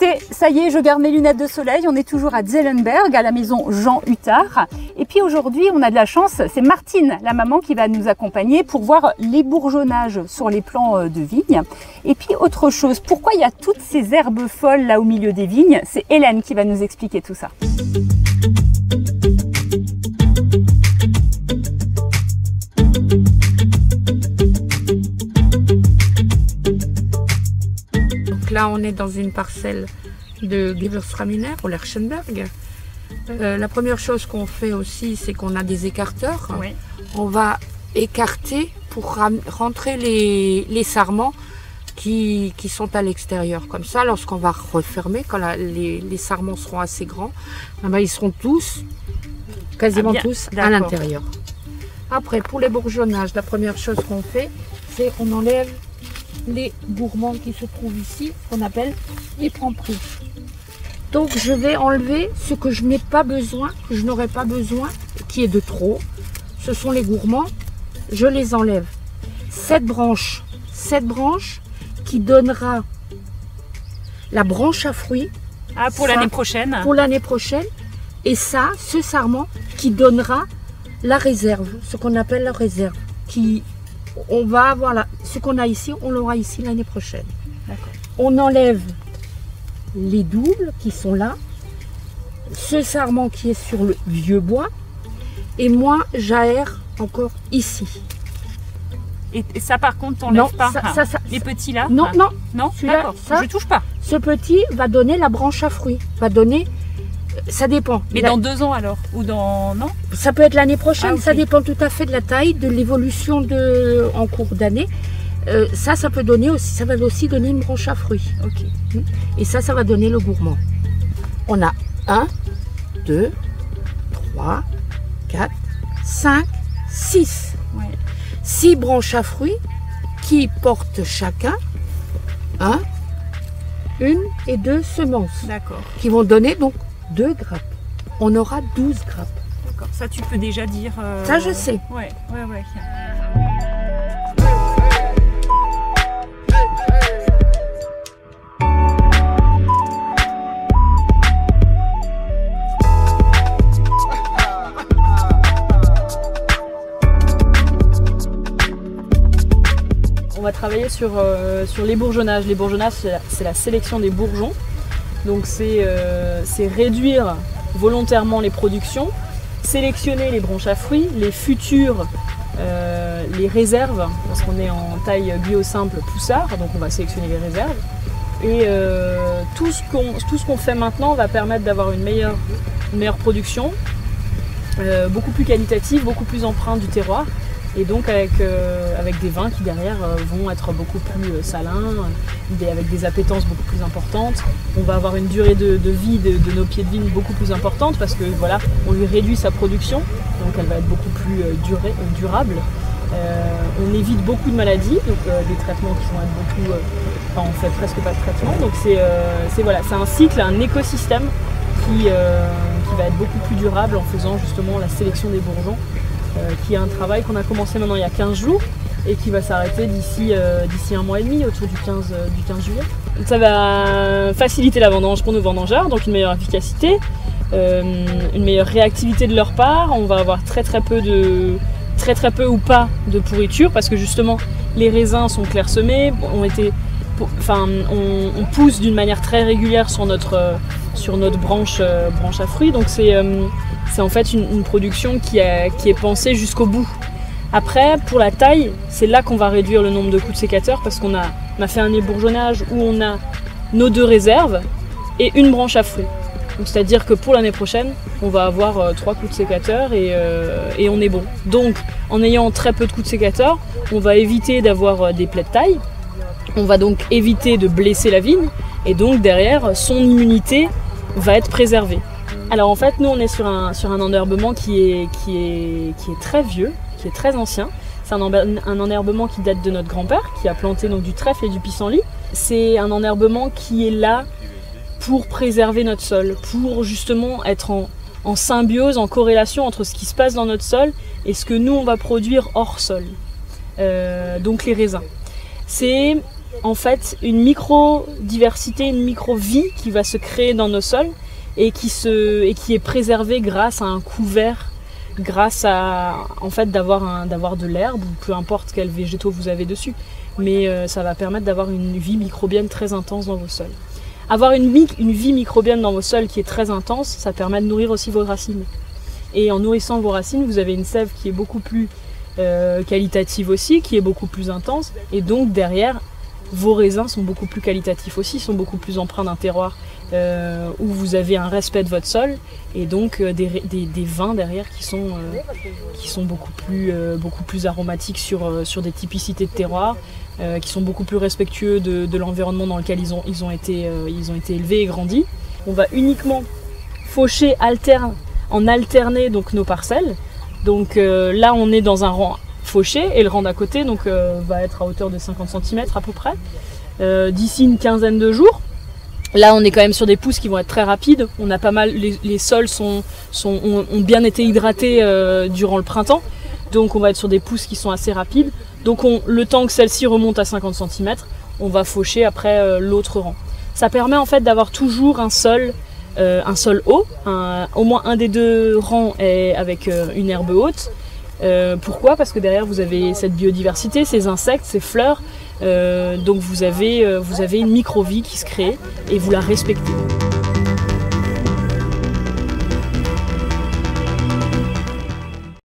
écoutez, ça y est, je garde mes lunettes de soleil. On est toujours à Zellenberg, à la maison Jean Huttard. Et puis aujourd'hui, on a de la chance, c'est Martine, la maman, qui va nous accompagner pour voir les bourgeonnages sur les plants de vignes. Et puis autre chose, pourquoi il y a toutes ces herbes folles là au milieu des vignes? C'est Hélène qui va nous expliquer tout ça. Là, on est dans une parcelle de Gewürztraminer au Lerchenberg. La première chose qu'on fait aussi, c'est qu'on a des écarteurs. Oui. On va écarter pour rentrer les sarments qui sont à l'extérieur. Comme ça, lorsqu'on va refermer, quand les sarments seront assez grands, ils seront tous, quasiment tous, à l'intérieur. Après, pour les bourgeonnages, la première chose qu'on fait, c'est qu'on enlève les gourmands qui se trouvent ici, qu'on appelle les prends-prix. Donc je vais enlever ce que je n'ai pas besoin, que je n'aurai pas besoin, qui est de trop. Ce sont les gourmands, je les enlève. Cette branche qui donnera la branche à fruits. Ah, pour l'année prochaine. Pour l'année prochaine. Et ça, ce sarment qui donnera la réserve, ce qu'on appelle la réserve, on va avoir ce qu'on a ici, on l'aura ici l'année prochaine. On enlève les doubles qui sont là, ce sarment qui est sur le vieux bois, et moi j'aère encore ici. Et ça par contre, on n'enlève pas les petits là? Non, non, d'accord, je touche pas. Ce petit va donner la branche à fruits, va donner, ça dépend. Mais dans 2 ans alors? Ou dans... non? Ça peut être l'année prochaine, ah, okay. Ça dépend tout à fait de la taille, de l'évolution en cours d'année. Ça peut donner aussi, ça va aussi donner une branche à fruits. Okay. Et ça va donner le gourmand. On a 1, 2, 3, 4, 5, 6. Ouais. 6 branches à fruits qui portent chacun 1 et 2 semences. D'accord. Qui vont donner donc 2 grappes. On aura 12 grappes. D'accord. Ça, tu peux déjà dire... Ça, je sais. Ouais. On va travailler sur les bourgeonnages. Les bourgeonnages, c'est la sélection des bourgeons. Donc c'est réduire volontairement les productions, sélectionner les branches à fruits, les futures, les réserves, parce qu'on est en taille bio-simple poussard, donc on va sélectionner les réserves. Et tout ce qu'on fait maintenant va permettre d'avoir une meilleure production, beaucoup plus qualitative, beaucoup plus empreinte du terroir. Et donc avec des vins qui derrière vont être beaucoup plus salins, avec des appétences beaucoup plus importantes. On va avoir une durée de vie de nos pieds de vigne beaucoup plus importante parce que voilà, on lui réduit sa production, donc elle va être beaucoup plus durable. On évite beaucoup de maladies, donc des traitements qui vont être beaucoup, on fait presque pas de traitement. Donc c'est un cycle, un écosystème qui va être beaucoup plus durable en faisant justement la sélection des bourgeons. Qui est un travail qu'on a commencé maintenant il y a 15 jours et qui va s'arrêter d'ici 1 mois et demi, autour du 15 juillet. Ça va faciliter la vendange pour nos vendangeurs, donc une meilleure efficacité, une meilleure réactivité de leur part. On va avoir très peu ou pas de pourriture parce que justement les raisins sont clairsemés, on pousse d'une manière très régulière sur notre branche à fruits, donc c'est en fait une production qui est pensée jusqu'au bout. Après, pour la taille, c'est là qu'on va réduire le nombre de coups de sécateur parce qu'on a fait un ébourgeonnage où on a nos 2 réserves et une branche à fruits. Donc c'est-à-dire que pour l'année prochaine, on va avoir 3 coups de sécateur et on est bon. Donc en ayant très peu de coups de sécateur, on va éviter d'avoir des plaies de taille. On va donc éviter de blesser la vigne et donc derrière, son immunité va être préservée. Alors en fait, nous on est sur un enherbement qui est très vieux, qui est très ancien. C'est un enherbement qui date de notre grand-père, qui a planté donc du trèfle et du pissenlit. C'est un enherbement qui est là pour préserver notre sol, pour justement être en symbiose, en corrélation entre ce qui se passe dans notre sol et ce que nous on va produire hors sol. Donc les raisins. C'est en fait une micro-diversité, une micro-vie qui va se créer dans nos sols et qui est préservée grâce à un couvert, grâce à en fait d'avoir de l'herbe ou peu importe quels végétaux vous avez dessus. Mais ça va permettre d'avoir une vie microbienne très intense dans vos sols. Avoir une vie microbienne dans vos sols qui est très intense, ça permet de nourrir aussi vos racines. Et en nourrissant vos racines, vous avez une sève qui est beaucoup plus qualitative aussi, qui est beaucoup plus intense. Et donc derrière, vos raisins sont beaucoup plus qualitatifs aussi, sont beaucoup plus empreints d'un terroir où vous avez un respect de votre sol. Et donc des vins derrière qui sont beaucoup plus aromatiques sur des typicités de terroir, qui sont beaucoup plus respectueux de l'environnement dans lequel ils ont été élevés et grandis. On va uniquement faucher en alterner donc nos parcelles. Donc là on est dans un rang fauché et le rang d'à côté donc, va être à hauteur de 50 cm à peu près. D'ici une quinzaine de jours, là on est quand même sur des pousses qui vont être très rapides. On a pas mal, les sols ont bien été hydratés durant le printemps. Donc on va être sur des pousses qui sont assez rapides. Donc le temps que celle-ci remonte à 50 cm, on va faucher après l'autre rang. Ça permet en fait d'avoir toujours un sol haut, au moins un des deux rangs est avec une herbe haute. Pourquoi ? Parce que derrière vous avez cette biodiversité, ces insectes, ces fleurs, donc vous avez une micro-vie qui se crée et vous la respectez.